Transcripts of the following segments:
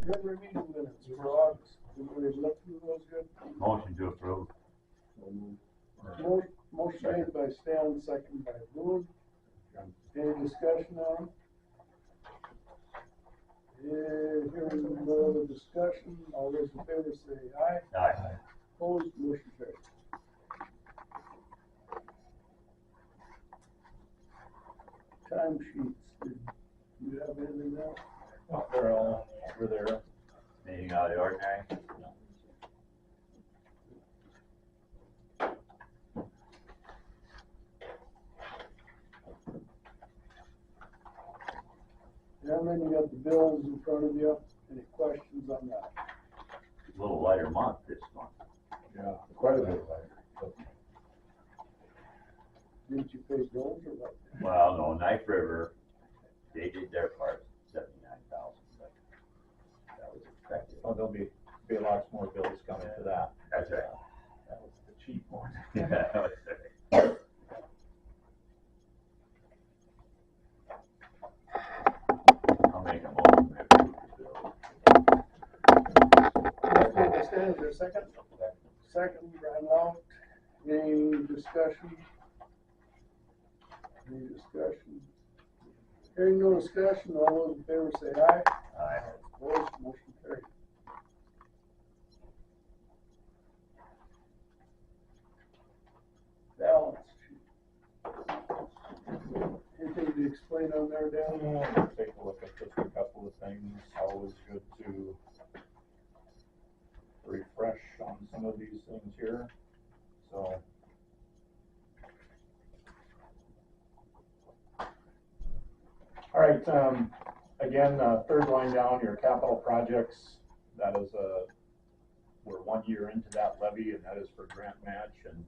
Regular meeting minutes for August. Everybody look through those good? Motion to approve. Motion made by Stan, second by Boone. Any discussion on them? Hearing no other discussion, all those in favor say aye. Aye. Opposed, motion carried. Time sheets, did you have anything else? Oh, they're all over there. Anything out of the ordinary? And then you got the bills in front of you. Any questions on that? A little lighter month this month. Yeah, quite a bit lighter. Didn't you pay bills or what? Well, no, Knife River, they did their part, 79,000, but that was expected. Oh, there'll be lots more bills coming to that. That's right. That was the cheap one. Yeah, that was right. I'll make a motion to approve the bill. Motion made by Stan, is there a second? Second, Brian Lautt. Any discussion? Any discussion? Hearing no discussion, all those in favor say aye. Aye. Opposed, motion carried. Balance sheet. Anything to explain on there, Dan? Take a look at just a couple of things. Always good to refresh on some of these things here. So. All right, again, third line down, your capital projects, that is we're 1 year into that levy, and that is for grant match, and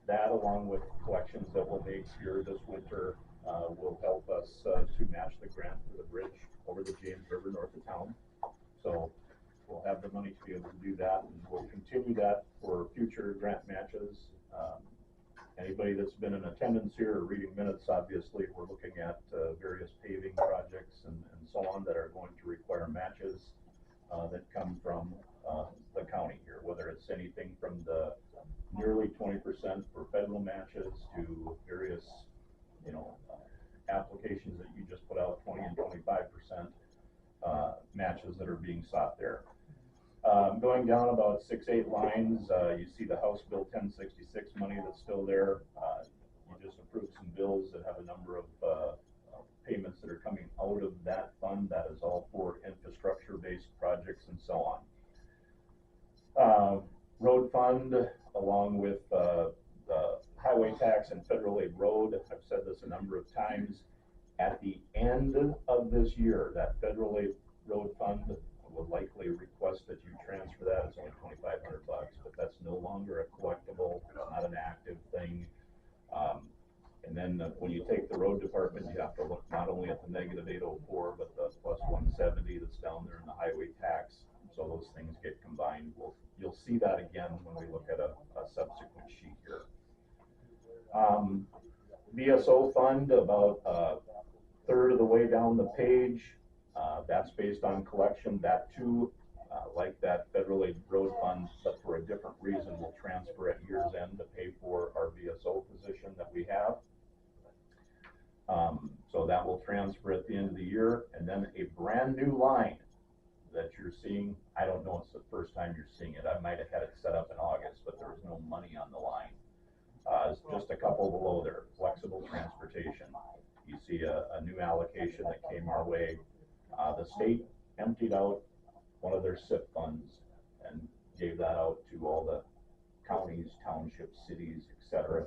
that along with collections that we'll make here this winter will help us to match the grant for the bridge over the James River north of town. So we'll have the money to be able to do that, and we'll continue that for future grant matches. Anybody that's been in attendance here or reading minutes, obviously, we're looking at various paving projects and so on that are going to require matches that come from the county here, whether it's anything from the nearly 20% for federal matches to various, applications that you just put out, 20 and 25% matches that are being sought there. Going down about 6-8 lines, you see the House Bill 1066 money that's still there. You just approved some bills that have a number of payments that are coming out of that fund. That is all for infrastructure-based projects and so on. Road fund, along with the highway tax and federal aid road. I've said this a number of times. At the end of this year, that federal aid road fund will likely request that you transfer that. It's only $2,500, but that's no longer a collectible. It's not an active thing. And then when you take the road department, you have to look not only at the -804, but the +170 that's down there in the highway tax. So those things get combined. You'll see that again when we look at a subsequent sheet here. VSO fund, about a third of the way down the page. That's based on collection. That too, like that federal aid road fund, but for a different reason, will transfer at year's end to pay for our VSO position that we have. So that will transfer at the end of the year, and then a brand new line that you're seeing. I don't know, it's the first time you're seeing it. I might have had it set up in August, but there was no money on the line. It's just a couple below there, flexible transportation. You see a new allocation that came our way. The state emptied out one of their SIP funds and gave that out to all the counties, townships, cities, etc.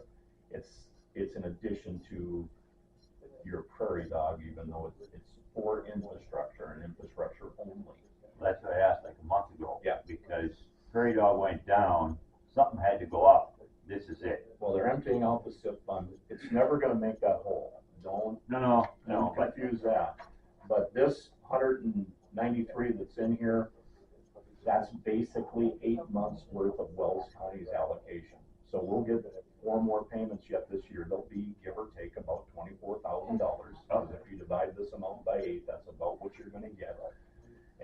It's in addition to your prairie dog, even though it's for infrastructure and infrastructure only. That's what I asked like a month ago. Yeah. Because prairie dog went down, something had to go up. This is it. Well, they're emptying out the SIP fund. It's never going to make that whole. Don't confuse that. But this 193 that's in here, that's basically 8 months worth of Wells County's allocation. So we'll get 4 more payments yet this year. They'll be, give or take, about $24,000. Because if you divide this amount by 8, that's about what you're going to get.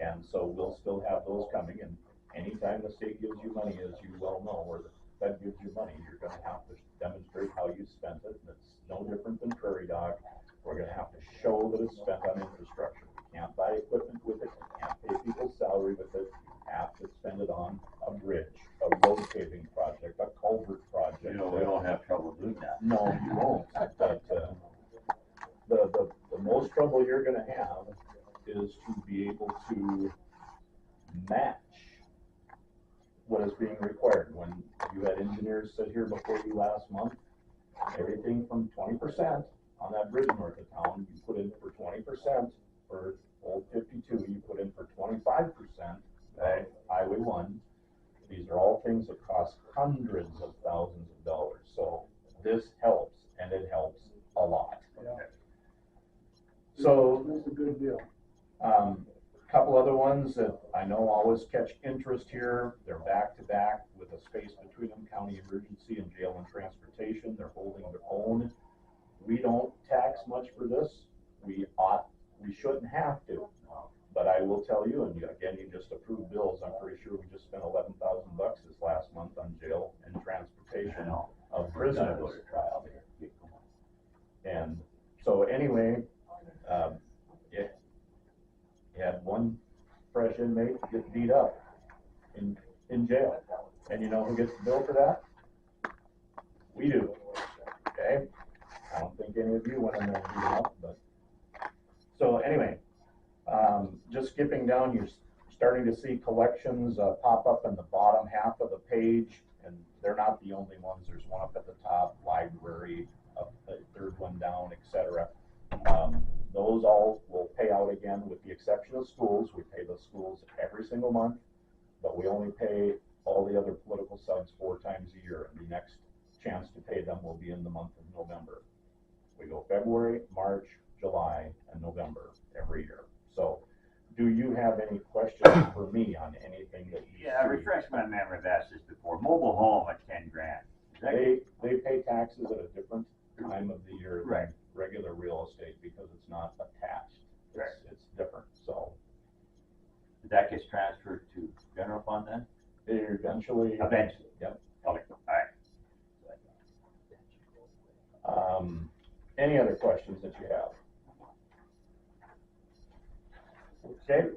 And so we'll still have those coming, and anytime the state gives you money, as you well know, or the Fed gives you money, you're gonna have to demonstrate how you spent it, and it's no different than Prairie Dog. We're gonna have to show that it's spent on infrastructure. We can't buy equipment with it, we can't pay people's salary with it, you have to spend it on a bridge, a road paving project, a culvert project. You know, we don't have trouble doing that. No, you won't, but, the most trouble you're gonna have is to be able to match what is being required. When you had engineers sit here before you last month, everything from 20% on that bridge north of town, you put in for 20%. For Old 52, you put in for 25%, right? Highway 1. These are all things that cost hundreds of thousands of dollars. So this helps, and it helps a lot. Yeah. So That's a good deal. Couple other ones that I know always catch interest here. They're back to back with a space between them, county emergency and jail and transportation. They're holding their own. We don't tax much for this. We shouldn't have to. But I will tell you, and again, you just approved bills. I'm pretty sure we just spent $11,000 this last month on jail and transportation of prisoners. Go to trial here. And so anyway, you had one fresh inmate get beat up in jail. And you know who gets the bill for that? We do. Okay? I don't think any of you went in there and beat him up, but. So anyway, just skipping down, you're starting to see collections pop up in the bottom half of the page, and they're not the only ones. There's one up at the top, library, up the third one down, etc. Those all will pay out again, with the exception of schools. We pay the schools every single month, but we only pay all the other political subs 4 times a year, and the next chance to pay them will be in the month of November. We go February, March, July, and November every year. So, do you have any questions for me on anything that you Yeah, see? refresh my memory, I've asked this before. Mobile home at 10 grand. Is that They pay taxes at a different time of the year than Right. regular real estate because it's not attached. Right. It's different, so that gets transferred to general fund then? they eventually. Eventually. Yep. Okay, all right. Any other questions that you have? Okay,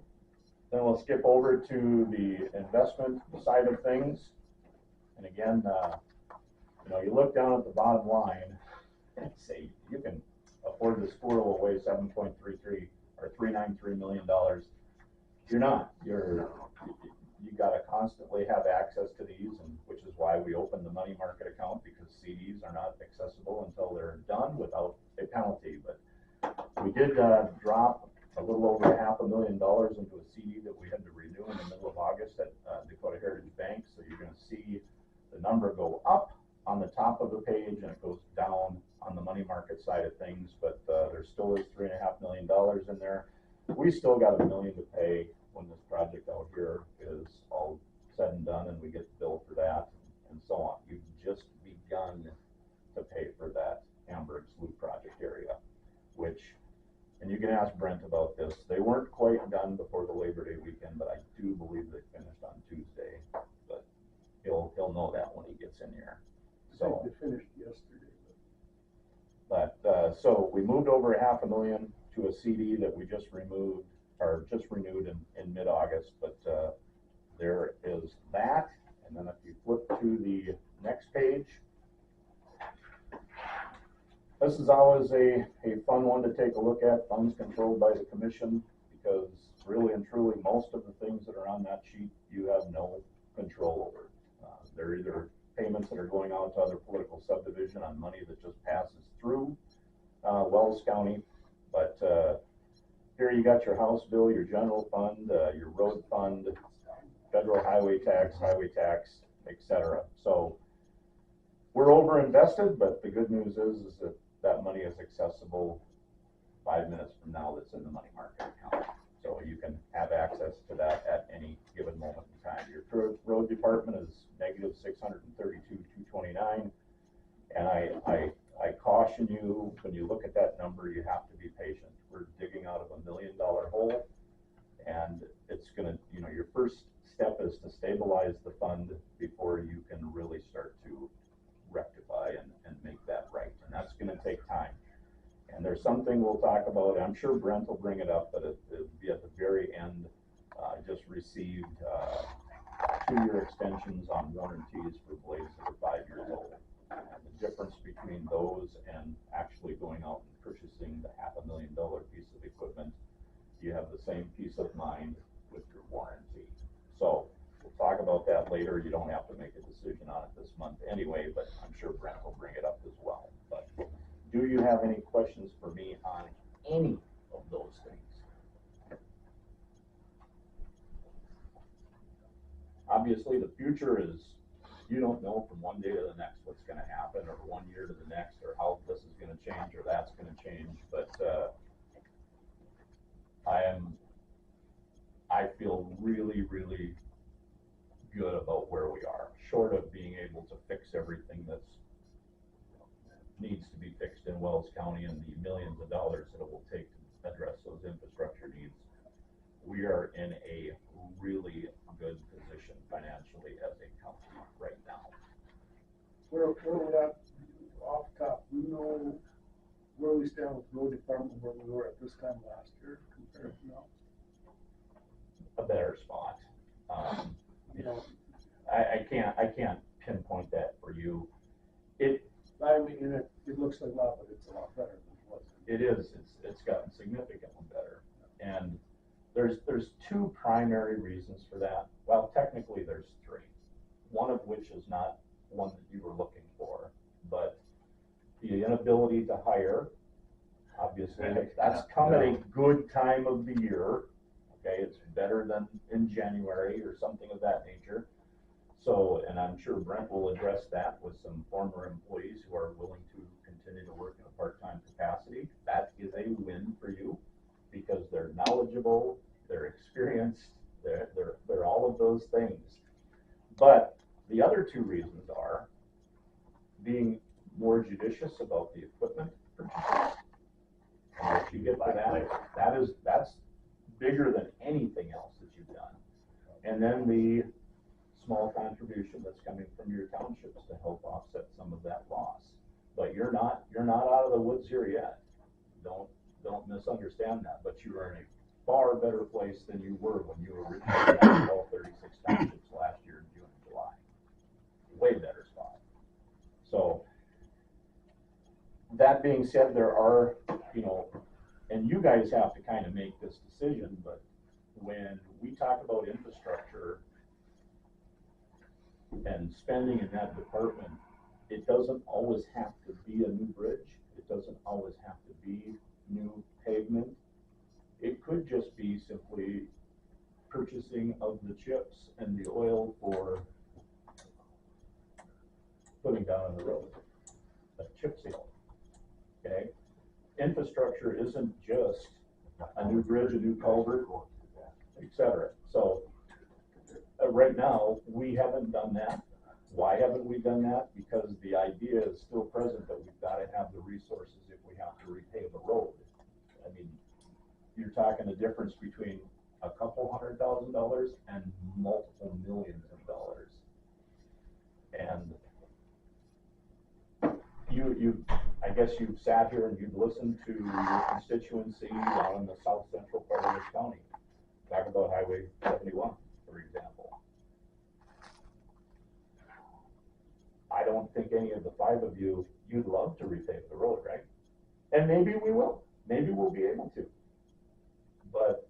then we'll skip over to the investment side of things. And again, you look down at the bottom line and say you can afford to squirrel away $7.33 or $393 million. You're not. You got to constantly have access to these, and which is why we opened the money market account, because CDs are not accessible until they're done without a penalty. But we did drop a little over $500,000 into a CD that we had to renew in the middle of August at Dakota Heritage Bank. So you're going to see the number go up on the top of the page, and it goes down on the money market side of things. But there still is $3.5 million in there. We still got $1 million to pay when this project out here is all said and done, and we get the bill for that, and so on. You've just begun to pay for that Hamburg Slough project area, which, and you can ask Brent about this, they weren't quite done before the Labor Day weekend, but I do believe they finished on Tuesday. But he'll know that when he gets in here. So They finished yesterday. But so we moved over $500,000 to a CD that we just removed, or just renewed in mid-August. But there is that. And then if you flip to the next page, this is always a fun one to take a look at. Funds controlled by the commission, because really and truly most of the things that are on that sheet you have no control over. They're either payments that are going out to other political subdivision on money that just passes through Wells County. But here you got your House bill, your general fund, your road fund, federal highway tax, etc. So we're over invested, but the good news is that that money is accessible 5 minutes from now. That's in the money market account. So you can have access to that at any given moment in time. Your road department is negative $632,229. And I caution you, when you look at that number, you have to be patient. We're digging out of $1 million hole, and your first step is to stabilize the fund before you can really start to rectify and make that right, and that's gonna take time. And there's something we'll talk about, I'm sure Brent will bring it up, but it'll be at the very end. I just received 2-year extensions on warranties for blades that are 5 years old. And the difference between those and actually going out and purchasing the $500,000 piece of equipment, you have the same peace of mind with your warranty. So we'll talk about that later. You don't have to make a decision on it this month anyway, but I'm sure Brent will bring it up as well. But do you have any questions for me on any of those things? Obviously, the future is, you don't know from one day to the next what's gonna happen, or 1 year to the next, or how this is gonna change, or that's gonna change, but, I feel really, really good about where we are, short of being able to fix everything that's needs to be fixed in Wells County and the millions of dollars that it will take to address those infrastructure needs. We are in a really good position financially as a company right now. Where we at, off top, we know where we stand with road department, where we were at this time last year compared to now. A better spot. You know, I can't pinpoint that for you. I mean, it looks like a lot, but it's a lot better than it was. It is, it's gotten significantly better. And there's 2 primary reasons for that. Well, technically there's 3. One of which is not one that you were looking for, but the inability to hire, obviously, that's come at a good time of the year. Okay, it's better than in January or something of that nature. So, and I'm sure Brent will address that with some former employees who are willing to continue to work in a part-time capacity. That is a win for you because they're knowledgeable, they're experienced, they're all of those things. But the other 2 reasons are being more judicious about the equipment purchases. And if you get to that's bigger than anything else that you've done. And then the small contribution that's coming from your townships to help offset some of that loss. But you're not out of the woods here yet. Don't misunderstand that, but you are in a far better place than you were when you originally got all 36 townships last year in June and July. Way better spot. So that being said, there are, and you guys have to kind of make this decision, but when we talk about infrastructure and spending in that department, it doesn't always have to be a new bridge. It doesn't always have to be new pavement. It could just be simply purchasing of the chips and the oil for putting down on the road, a chip seal. Okay, infrastructure isn't just a new bridge, a new culvert, etc. So right now we haven't done that. Why haven't we done that? Because the idea is still present that we've got to have the resources if we have to repave a road. I mean, you're talking a difference between a couple $100,000 and multiple millions of dollars. And I guess you've sat here and you've listened to your constituency down in the south central part of this county. Talk about Highway 71, for example. I don't think any of the 5 of you'd love to repave the road, right? And maybe we will. Maybe we'll be able to. But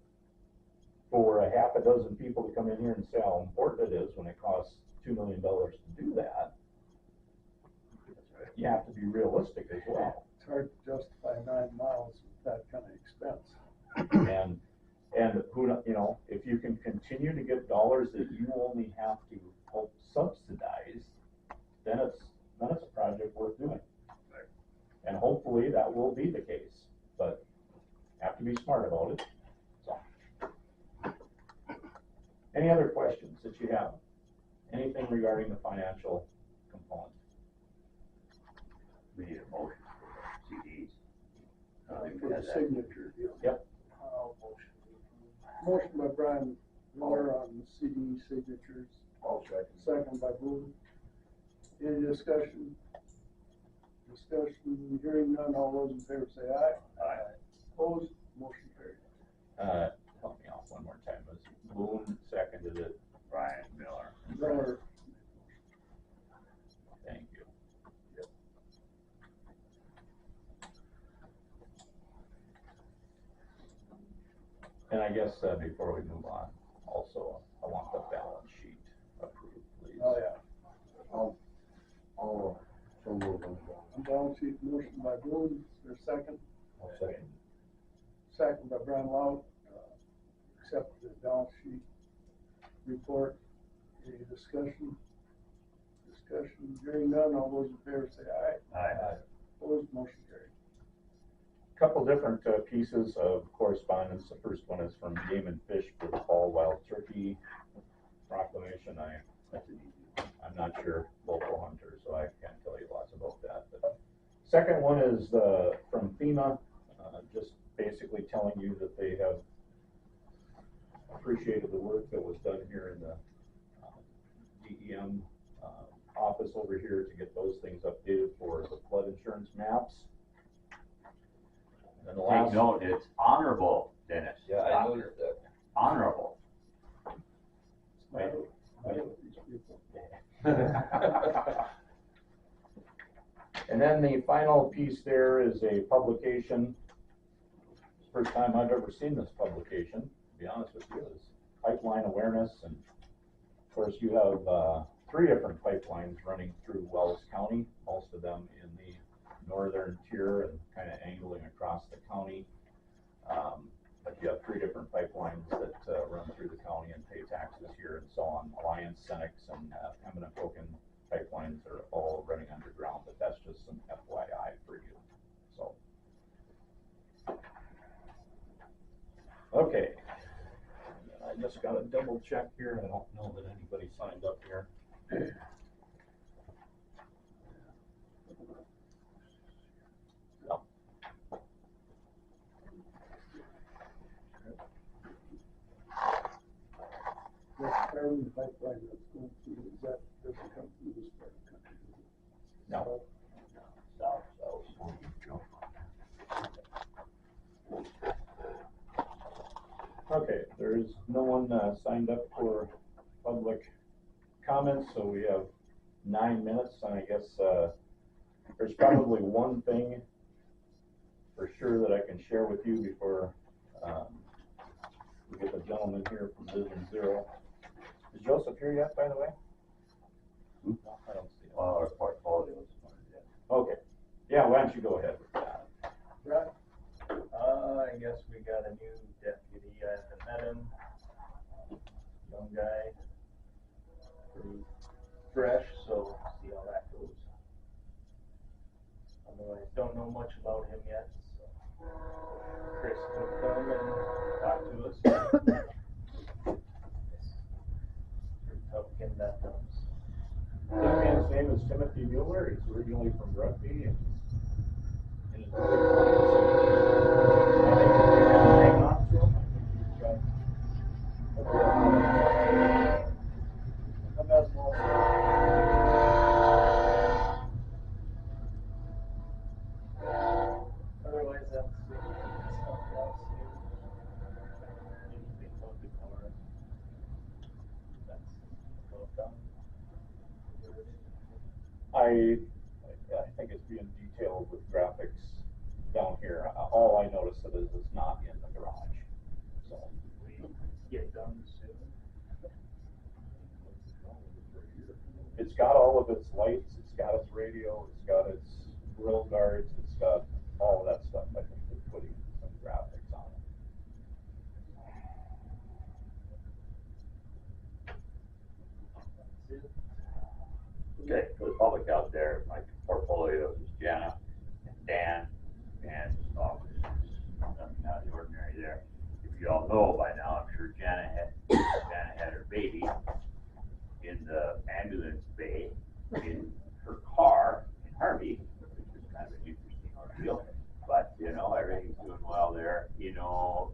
for a half a dozen people to come in here and say how important it is when it costs $2 million to do that, you have to be realistic as well. It's hard to justify 9 miles with that kind of expense. And who, if you can continue to get dollars that you only have to help subsidize, then it's a project worth doing. And hopefully that will be the case, but have to be smart about it. So, any other questions that you have? Anything regarding the financial component? We need a motion for the CDs. For the signature deal. Yep. Motion by Brian Miller on the CD signatures. I'll second. Second by Boone. Any discussion? Discussion, hearing none, all those in favor say aye. Aye. Opposed, motion carried. Help me out one more time, was Boone seconded it, Brian Miller. Miller, thank you. And I guess, before we move on, also, I want the balance sheet approved, please. oh yeah. I'll, so move on. Balance sheet motion by Boone, is there a second? I'll second. Second by Brian Lautt, accept the balance sheet report. Any discussion? Discussion, hearing none, all those in favor say aye. Aye. Opposed, motion carried. Couple different pieces of correspondence. The first one is from Game and Fish for the Fall Wild Turkey Proclamation. I'm not sure local hunter, so I can't tell you lots about that. But second one is from FEMA, just basically telling you that they have appreciated the work that was done here in the DEM office over here to get those things updated for the flood insurance maps. And then the last, Take note, it's honorable, Dennis. Yeah, I noticed that. Honorable. I know these people. and then the final piece there is a publication. First time I've ever seen this publication, to be honest with you, is pipeline awareness. And of course you have 3 different pipelines running through Wells County, most of them in the northern tier and kind of angling across the county. But you have 3 different pipelines that run through the county and pay taxes here and so on. Alliance, Senex, and Pembina Token pipelines are all running underground, but that's just some FYI for you. So, okay. I just got to double check here. I don't know that anybody signed up here. No. That's Fairland pipeline that's going through, is that, doesn't come through this part of the country? No. South. Okay, there's no one signed up for public comments, so we have 9 minutes, and I guess there's probably one thing for sure that I can share with you before we get the gentleman here from Vision Zero. Is Joseph here yet, by the way? No, I don't see him. Our portfolios. Okay, yeah, why don't you go ahead with that? Right? I guess we got a new deputy. I haven't met him. Young guy. Pretty fresh, so see how that goes. Otherwise, don't know much about him yet. So Chris could come and talk to us. Pretty tough getting that done. This man's name is Timothy Mueller. He's originally from Rugby and in his early 20s. I think if we can hang on to him, I think he's got a good amount. How about Walter? Otherwise, that's stuff else. Anything about the car. That's well done. I think it's being detailed with graphics down here. All I noticed is it's not in the garage. So We get done soon. it's got all of its lights, it's got its radio, it's got its grill guards, it's got all of that stuff. I think they're putting some graphics on it. Okay, for the public out there, my portfolio is Jana and Dan and officers. Nothing out of the ordinary there. If you all know by now, I'm sure Jana had her baby in the ambulance bay in her car in Harvey, which is kind of an interesting ordeal. But you know, everything's doing well there. You know,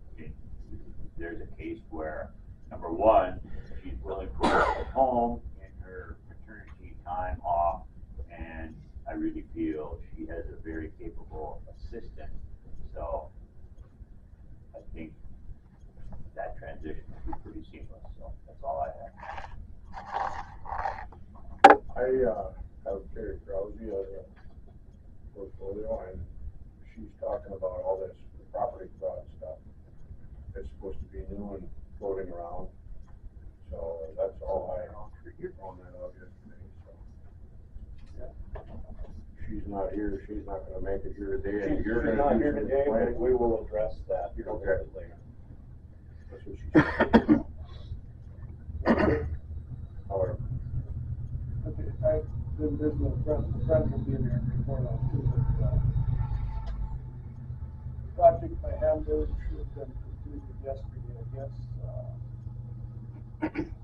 there's a case where number one, building project at home in her maternity time off, and I really feel she has a very capable assistant, so I think that transition will be pretty seamless, so that's all I have. I, have Terry Krause as a portfolio, and she's talking about all this property fraud stuff. It's supposed to be new and floating around, so that's all I on that out yesterday, so. Yeah. She's not here, she's not gonna make it here today, and you're She's gonna not do here some today, but planning. we will address that here a little Okay. bit later. That's what she said. However, Okay, I've been visiting with Brent will be in there before now too, but, the project by Hamburg should have been completed yesterday, I guess.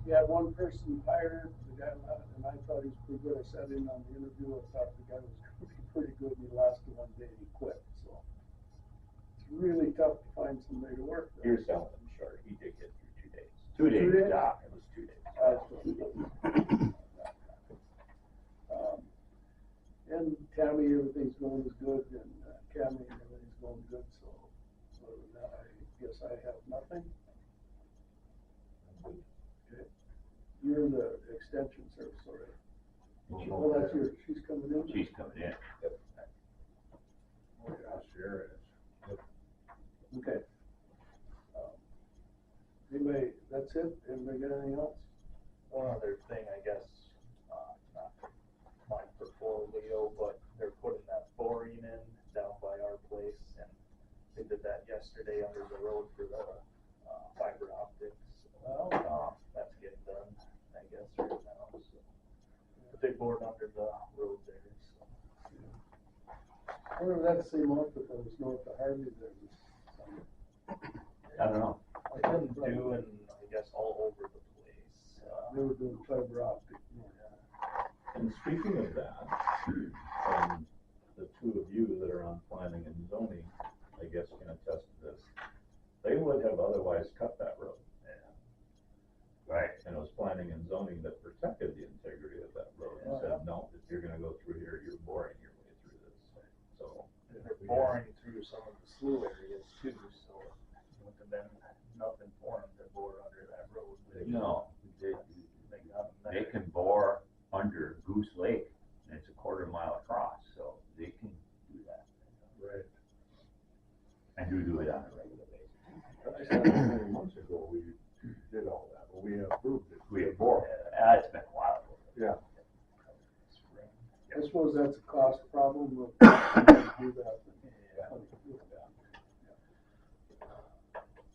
We had one person hired, the guy left, and I thought he was pretty good. I sat in on the interview, I thought the guy was gonna be pretty good, and he lasted one day and he quit, so. It's really tough to find somebody to work there. You're selling him short, he did get through 2 days. 2 days, 2 days? Doc, it was 2 days. And Tammy, everything's going as good, and Cammy, everything's going good, so, other than that, I guess I have nothing. Okay. You're the extension service, already. Well, that's yours, she's coming in? She's coming in. oh yeah, Ciera is. Okay. Anybody, that's it? Anybody got anything else? One other thing, I guess, not my portfolio, but they're putting that boring in down by our place, and they did that yesterday under the road for the, fiber optics. Well, That's getting done, I guess, right now, so. But they bored under the road there, so. I wonder if that's the same month that was north of Harvey there this summer. I don't know. They couldn't do, and I guess all over the place. They were doing fiber optic. And speaking of that, the two of you that are on planning and zoning, I guess can attest to this. They would have otherwise cut that road. Right. And it was planning and zoning that protected the integrity of that road and said, no, if you're gonna go through here, you're boring your way through this. So. And they're boring through some of the slough areas too, so it wouldn't have been nothing for them to bore under that road. No, They got them they there. can bore under Goose Lake, and it's a 1/4 mile across, so they can do that. Right. And do it on a regular basis. I said many months ago, we did all that, but we approved it. We have bore, it's been a while. Yeah. I suppose that's a cost problem of do that.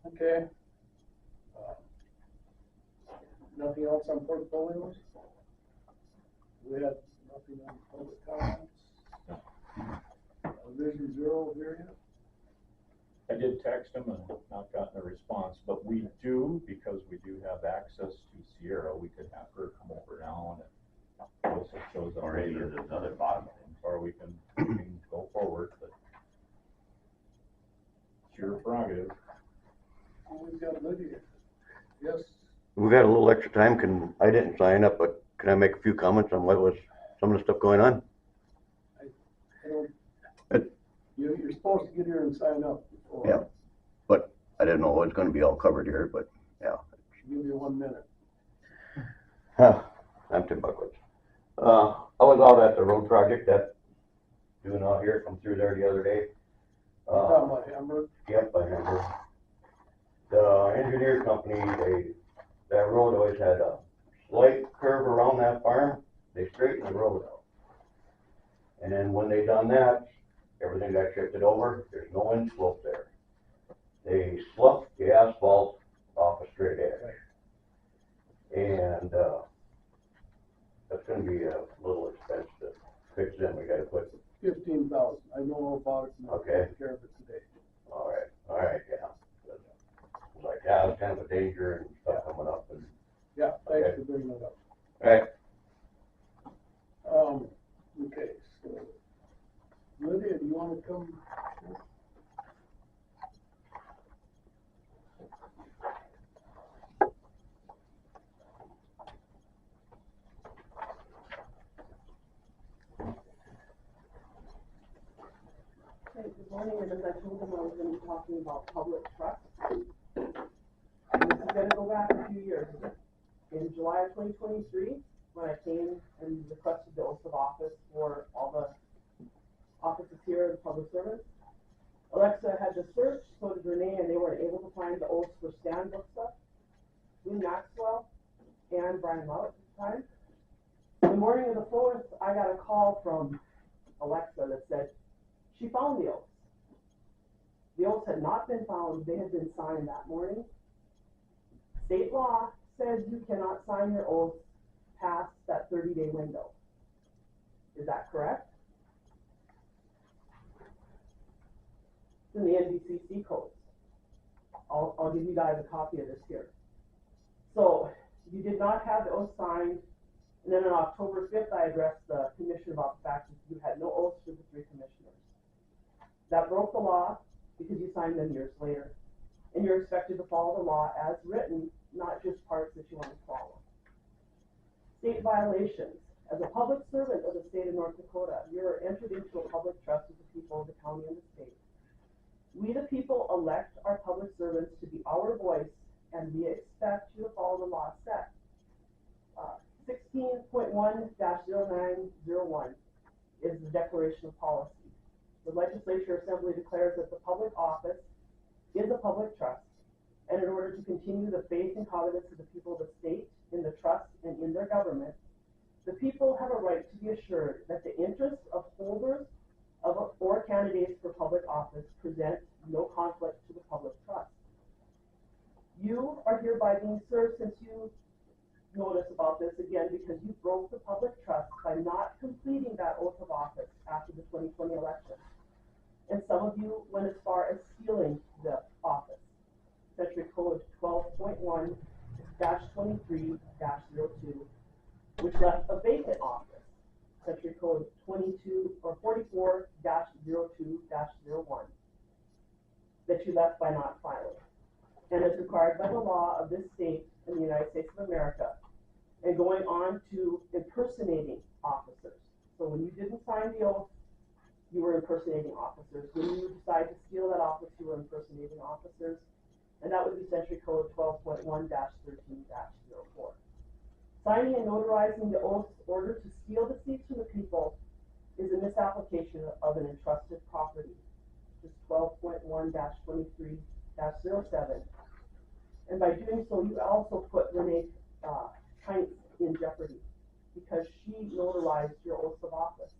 Okay. Nothing else on portfolios? We had nothing on public comments? Vision Zero here yet? I did text him and not gotten a response, but we do, because we do have access to Ciera, we could have her come over now and it also shows up Or any later. of those other bottom things. Or we can go forward, but it's your prerogative. We've got Lydia. Yes, We've got a little extra time. I didn't sign up, but can I make a few comments on what was some of the stuff going on? I don't, It- you're supposed to get here and sign up before. Yeah. But I didn't know it was gonna be all covered here, but yeah. Give you 1 minute. I'm Tim Buckwitz. I was out at the road project that doing out here, come through there the other day. Talking about Hamburg? Yep, I remember. The engineer company, that road always had a slight curve around that farm. They straightened the road out. And then when they done that, everything got shifted over. There's no wind slope there. They sloughed the asphalt off a straight edge. And, that's gonna be a little expensive to fix them. We gotta put, 15,000. I know all about it and I'll Okay. take care of it today. all right, yeah. Like, yeah, it's kind of a danger and stuff coming up and, Yeah, thanks Okay. for bringing that up. all right. Okay, so Lydia, do you want to come? morning, and as I told them, I was gonna be talking about public trust. And this is gonna go back a few years. In July of 2023, when I came and requested the oath of office for all the offices here in the public service, Alexa had to search, so did Renee, and they weren't able to find the oaths for Stan Bookstuff, Lynn Maxwell, and Brian Lautt at the time. The morning of the 4th, I got a call from Alexa that said she found the oaths. The oaths had not been found, they had been signed that morning. State law says you cannot sign your oath past that 30-day window. Is that correct? It's in the NBCC codes. I'll give you guys a copy of this here. So you did not have the oath signed, and then on October 5th, I addressed the commission about the fact that you had no oaths for the 3 commissioners. That broke the law because you signed them years later, and you're expected to follow the law as written, not just parts that you want to follow. State violations. As a public servant of the state of North Dakota, you're entered into a public trust with the people of the county and the state. We, the people, elect our public servants to be our voice, and we expect you to follow the law set. 16.1-0901 is the declaration of policy. The legislature assembly declares that the public office is a public trust, and in order to continue the faith and confidence of the people of the state in the trust and in their government, the people have a right to be assured that the interests of holders of or candidates for public office present no conflict to the public trust. You are hereby being served, since you notice about this again, because you broke the public trust by not completing that oath of office after the 2020 election. And some of you went as far as stealing the office. Century Code 12.1-23-02, which left a vacant office. Century Code 44-02-01, that you left by not filing, and is required by the law of this state in the United States of America, and going on to impersonating officers. So when you didn't sign the oath, you were impersonating officers. When you decide to steal that office, you were impersonating officers, and that would be Century Code 12.1-13-04. Signing and notarizing the oath's order to steal the seats from the people is a misapplication of an entrusted property. Just 12.1-23-07. And by doing so, you also put Renee Heinz in jeopardy because she notarized your oath of office.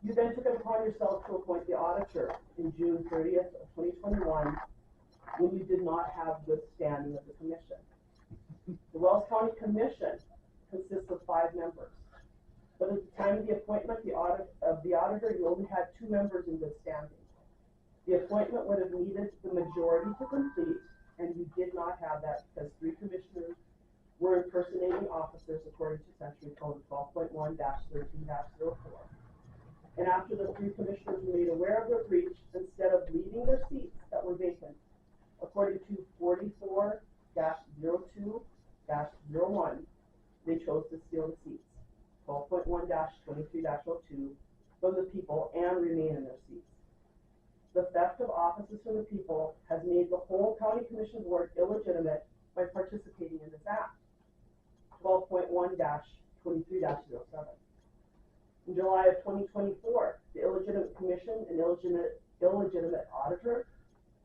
You then took it upon yourself to appoint the auditor in June 30th of 2021 when you did not have good standing of the commission. The Wells County Commission consists of 5 members, but at the time of the appointment of the auditor, you only had 2 members in good standing. The appointment would have needed the majority to complete, and you did not have that because 3 commissioners were impersonating officers according to Century Code 12.1-13-04. And after the 3 commissioners were made aware of their breach, instead of leaving their seats that were vacant, according to 44-02-01, they chose to steal the seats, 12.1-23-02, from the people and remain in their seats. The theft of offices from the people has made the whole County Commission Board illegitimate by participating in this act, 12.1-23-07. In July of 2024, the illegitimate commission and illegitimate auditor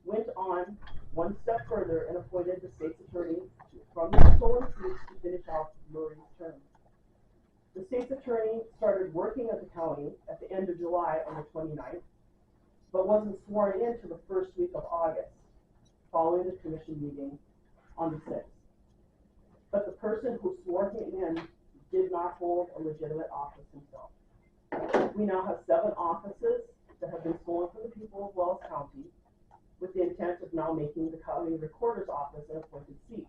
went on one step further and appointed the state's attorney from the stolen seats to finish off Murray's term. The state's attorney started working at the county at the end of July on the 29th, but wasn't sworn in until the first week of August, following the commission meeting on the 6th. But the person who swore him in did not hold a legitimate office himself. We now have 7 offices that have been stolen from the people of Wells County, with the intent of now making the county recorder's office an appointed seat.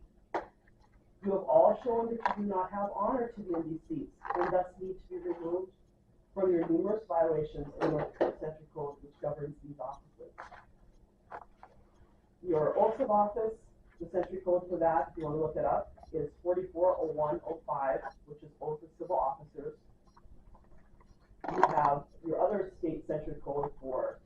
You have all shown that you do not have honor to be in these seats, and thus need to be removed from your numerous violations in North Dakota Century Code, which governs these offices. Your oath of office, the Century Code for that, if you want to look it up, is 440105, which is oath of civil officers. You have your other state Century Code for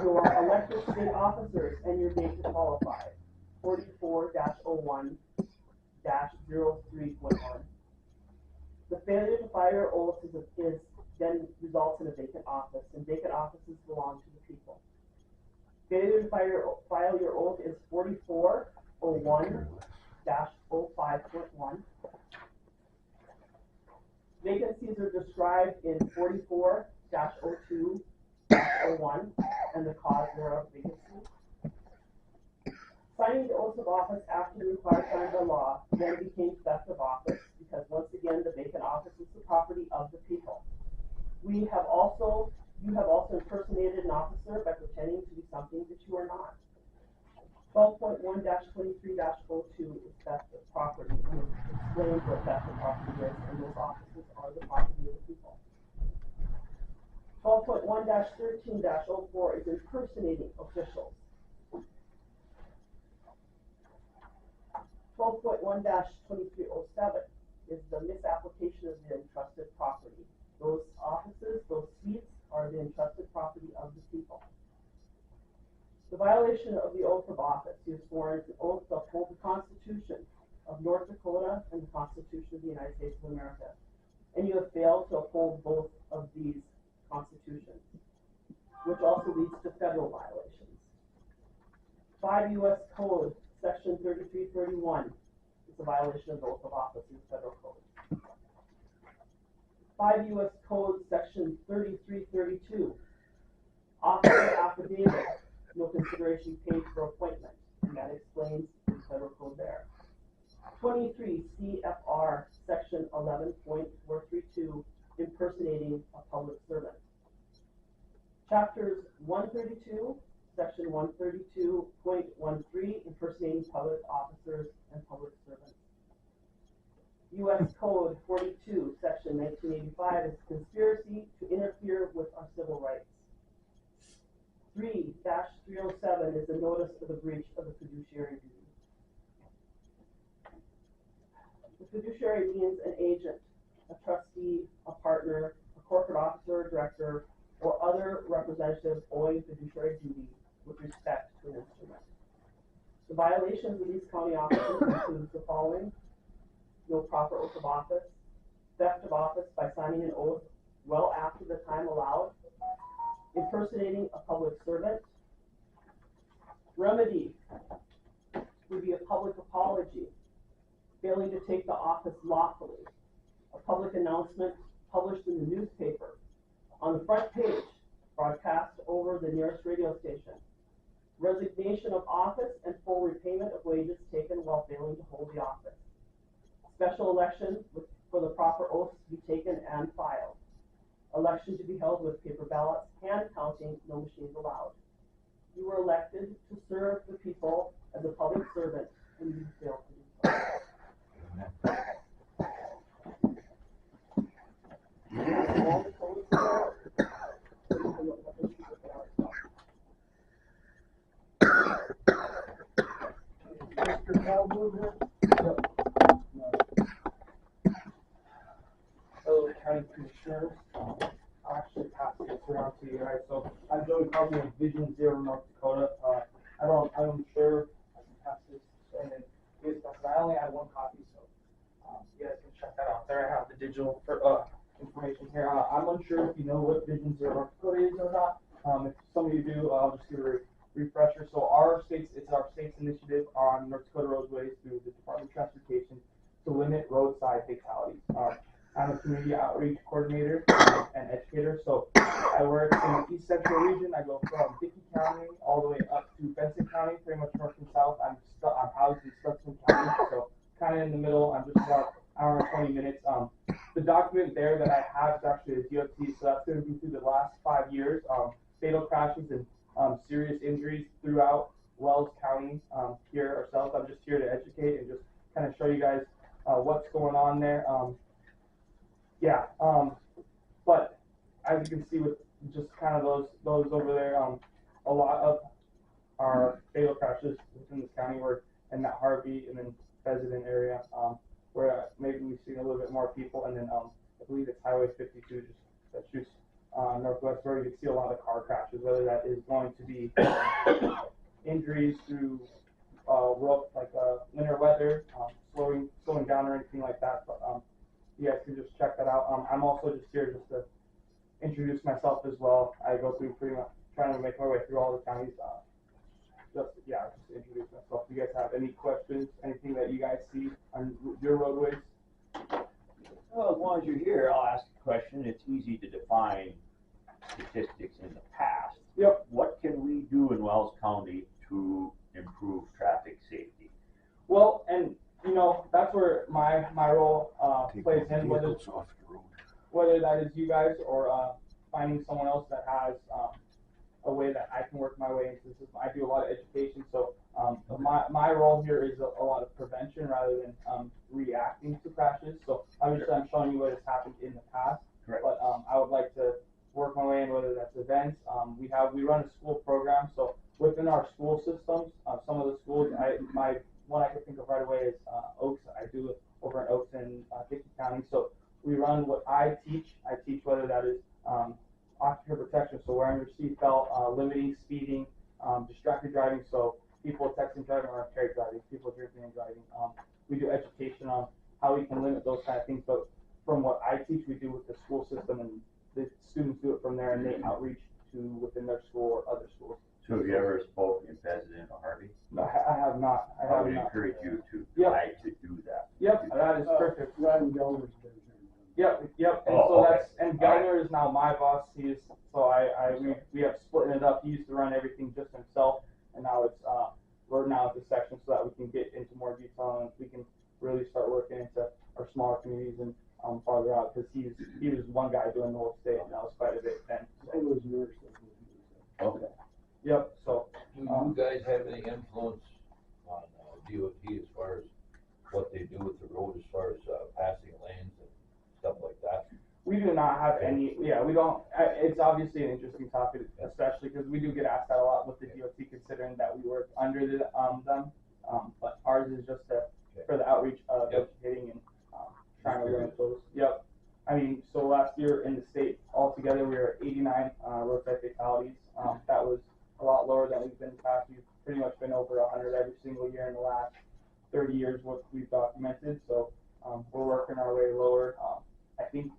your elected state officers and your date to qualify, 44-01-03.1. The failure to file your oath is then results in a vacant office, and vacant offices belong to the people. Failure to file your oath is 44-01-05.1. Vacancies are described in 44-02-01 and the cause thereof vacancy. Signing the oath of office after the required time by law then became theft of office, because once again the vacant office is the property of the people. You have also impersonated an officer by pretending to be something that you are not. 12.1-23-02 is theft of property, and it explains what theft of property is, and those offices are the property of the people. 12.1-13-04 is impersonating officials. 12.1-2307 is the misapplication of the entrusted property. Those offices, those seats, are the entrusted property of the people. The violation of the oath of office. You have sworn an oath to uphold the Constitution of North Dakota and the Constitution of the United States of America, and you have failed to uphold both of these constitutions, which also leads to federal violations. 5 U.S. Code, Section 3331, is a violation of the oath of office in the federal code. 5 U.S. Code, Section 3332, officer affidavit, no consideration paid for appointment, and that explains the federal code there. 23 CFR, Section 11.432, impersonating a public servant. Chapters 132, Section 132.13, impersonating public officers and public servants. U.S. Code 42, Section 1985 is conspiracy to interfere with our civil rights. 3-307 is a notice of the breach of the fiduciary duty. The fiduciary means an agent, a trustee, a partner, a corporate officer, a director, or other representative owing fiduciary duty with respect to an instrument. The violations of these county officers include the following: no proper oath of office, theft of office by signing an oath well after the time allowed, impersonating a public servant. Remedy would be a public apology, failing to take the office lawfully, a public announcement published in the newspaper, on the front page, broadcast over the nearest radio station, resignation of office and full repayment of wages taken while failing to hold the office. Special election for the proper oaths to be taken and filed. Election to be held with paper ballots, hand counting, no machines allowed. You were elected to serve the people as a public servant, and you failed to do so. All the codes are Mr. Carlblom here? Hello, County Commissioners. I'll actually pass this around to you guys. So I'm Joey Carlblom with Vision Zero, North Dakota. I'm sure I can pass this, and then you guys pass it. I only had one copy, so you guys can check that out. There I have the digital information here. I'm unsure if you know what Vision Zero North Dakota is or not. If some of you do, I'll just give a refresher. So it's our state's initiative on North Dakota roadways through the Department of Transportation to limit roadside fatalities. I'm a community outreach coordinator and educator, so I work in the East Central region. I go from Dickey County all the way up to Benson County, pretty much north and south. I'm housed in Stutzman County, so kind of in the middle. I'm just about an hour and 20 minutes. The document there that I have is actually a DOT, so that's going to be through the last 5 years. Fatal crashes and serious injuries throughout Wells County here ourselves. I'm just here to educate and just kind of show you guys what's going on there. But as you can see with just kind of those over there, a lot of our fatal crashes within this county were in that Harvey and then President area, where maybe we've seen a little bit more people, and then I believe it's Highway 52 that shoots northwest where you can see a lot of car crashes, whether that is going to be injuries through winter weather, slowing down or anything like that. But you guys can just check that out. I'm also just here just to introduce myself as well. I go through pretty much trying to make my way through all the counties. Just introduce myself. If you guys have any questions, anything that you guys see on your roadways? Well, as long as you're here, I'll ask a question. It's easy to define statistics in the past. Yep. What can we do in Wells County to improve traffic safety? Well, and that's where my role plays in, whether that is you guys or finding someone else that has a way that I can work my way into the system. I do a lot of education, so my role here is a lot of prevention rather than reacting to crashes. So obviously I'm showing you what has happened in the past, Correct. but I would like to work my way in, whether that's events. We run a school program, so within our school systems, some of the schools, one I can think of right away is Oaks. I do it over in Oaks and Dickey County. So we run what I teach. I teach whether that is occupant protection, so wearing your seatbelt, limiting speeding, distracted driving, so people texting driving or impaired driving, people drinking and driving. We do education on how we can limit those kind of things, but from what I teach, we do with the school system, and the students do it from there, and they outreach to within their school or other schools. So have you ever spoken in President Harvey? No, I have not. I would encourage you to Yep. try to do that. Yep, that is perfect. Ryan Gelder's been Yep. And Oh, so okay. and Governor is now my boss. We have splitting it up. He used to run everything just himself, and now we're now at the section so that we can get into more detail and we can really start working into our smaller communities and farther out, because he was one guy doing the whole state, and that was quite a bit then. I was nurse. Okay. Yep. So Do you guys have any influence on DOT as far as what they do with the road, as far as passing lanes and stuff like that? we do not have any. Yeah, we don't. It's obviously an interesting topic, especially because we do get asked that a lot with the DOT, considering that we work under them. But ours is just for the outreach of educating and trying to limit those. Yep. I mean, so last year in the state altogether, we were at 89 roadside fatalities. That was a lot lower than we've been in the past. We've pretty much been over 100 every single year in the last 30 years, what we've documented. So we're working our way lower. I think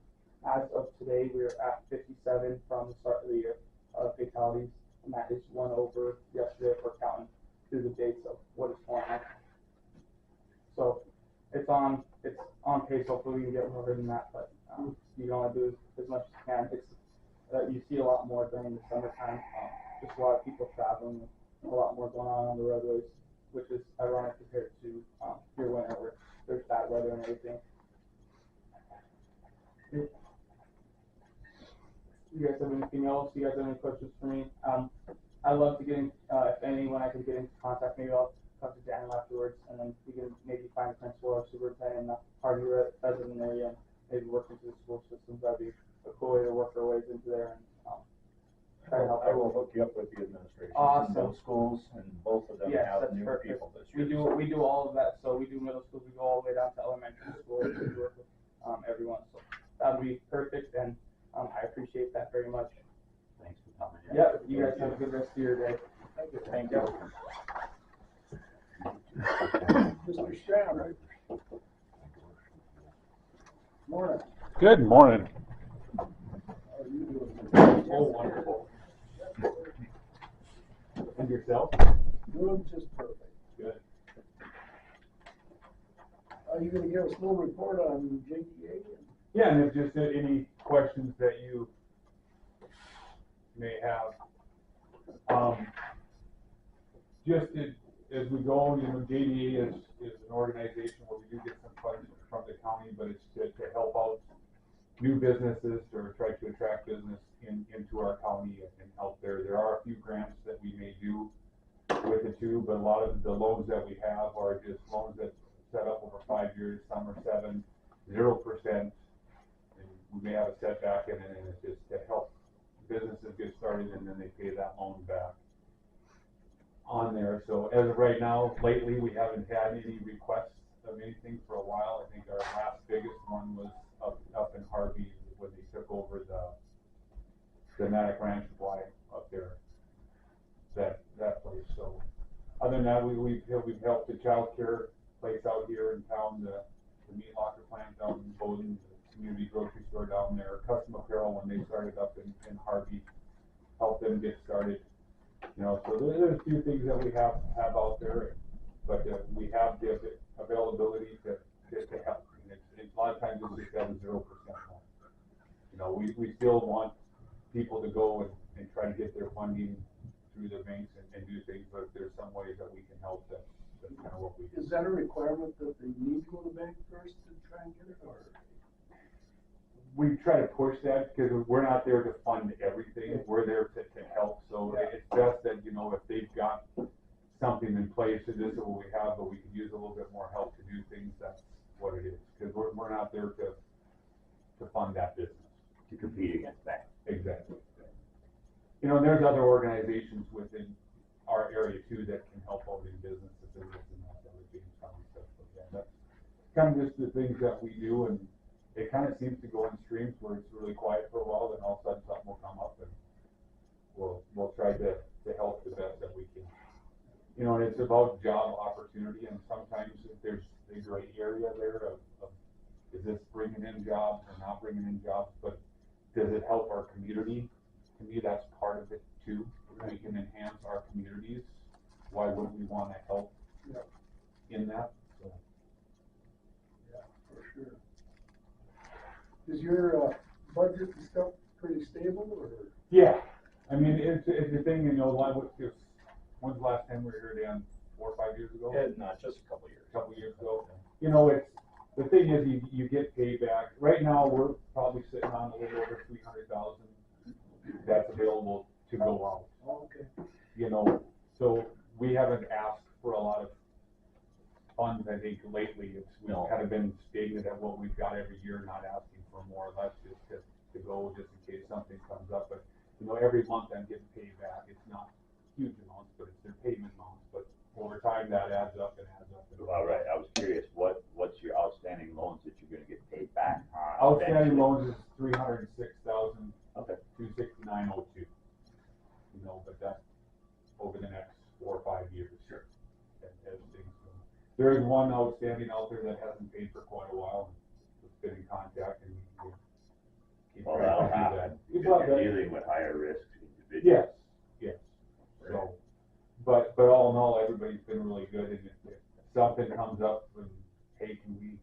as of today, we're at 57 from the start of the year of fatalities, and that is one over yesterday if we're counting through the dates of what is going on. So it's on pace. Hopefully we can get more than that, but you can only do as much as you can. It's you see a lot more during the summertime. Just a lot of people traveling, a lot more going on the roadways, which is ironic compared to your winter where there's bad weather and everything. You guys have anything else? You guys have any questions for me? I'd love to get in, if anyone I could get into contact, maybe I'll talk to Daniel afterwards, and then we can maybe find a principal or superintendent in the Harvey resident area and maybe work into the school systems. That'd be a cool way to work our ways into there and try to help. I will hook you up with the administration. Awesome. Both schools, and both of them Yes, have that's new perfect. people this year. We do all of that. So we do middle schools, we go all the way down to elementary school. We work with everyone. So that would be perfect, and I appreciate that very much. Thanks for coming in. Yep, you guys have a good rest of your day. Thank you. Mr. Strand, right? Morning. Good morning. How are you doing? Oh, wonderful. And yourself? Doing just perfect. Good. Are you gonna give us a little report on JDA? Yeah, and if just any questions that you may have. As we go, JDA is an organization where we do get some funds from the county, but it's to help out new businesses or try to attract business into our county and help there. There are a few grants that we may do with it too, but a lot of the loans that we have are just loans that set up over 5 years, some are 7, 0%. And we may have a setback in it, and it's just to help businesses get started, and then they pay that loan back on there. So as of right now, lately, we haven't had any requests of anything for a while. I think our last biggest one was up in Harvey when they took over the Natick Ranch supply up there, that place, so. Other than that, we've helped the childcare place out here in town, the meat locker plant down in Bowden, the community grocery store down there, Custom Apparel when they started up in Harvey, helped them get started. You know, so there's a few things that we have out there, but we have the availability to help. And it's a lot of times we just have a 0% loan. You know, we still want people to go and try to get their funding through the banks and do things, but if there's some ways that we can help, that's kind of what we do. Is that a requirement that they need to go to the bank first to try and get it, or? We try to push that because we're not there to fund everything. We're there to help. So it's best that, you know, if they've got something in place, and this is what we have, but we could use a little bit more help to do things, that's what it is. Because we're not there to fund that business. To compete against banks. Exactly. You know, there's other organizations within our area too that can help out in business and that other James County stuff. But yeah, that's kind of just the things that we do, and it kind of seems to go in streams where it's really quiet for a while, then all of a sudden something will come up, and we'll try to help the best that we can. You know, and it's about job opportunity, and sometimes if there's a gray area there of is this bringing in jobs or not bringing in jobs, but does it help our community? To me, that's part of it too. If we can enhance our communities, why wouldn't we want to help in that? So. Yeah, for sure. Is your budget and stuff pretty stable, or? Yeah, I mean, it's the thing, you know, when's the last time we were here, Dan? 4 or 5 years ago? Yeah, not just a couple years. A couple years ago. You know, the thing is, you get payback. Right now, we're probably sitting on a little over 300,000 that's available to go out. Oh, okay. You know, so we haven't asked for a lot of funds, I think, lately. We've kind of been stagnant at what we've got every year, not asking for more or less, just to go just in case something comes up. But, you know, every month I'm getting paid back. It's not huge amounts, but it's their payment amounts. But over time, that adds up and adds up. All right, I was curious, what's your outstanding loans that you're gonna get paid back on? Outstanding eventually? loans is 306,000. Okay. 269.02. You know, but that's over the next 4 or 5 years. Sure. As things go. There is one outstanding out there that hasn't paid for quite a while. It's been in contact, and we keep Well, trying that'll to do happen, that. because Well, you're dealing with higher risk individuals. Yes. So, but all in all, everybody's been really good, and if something comes up, and hey, can we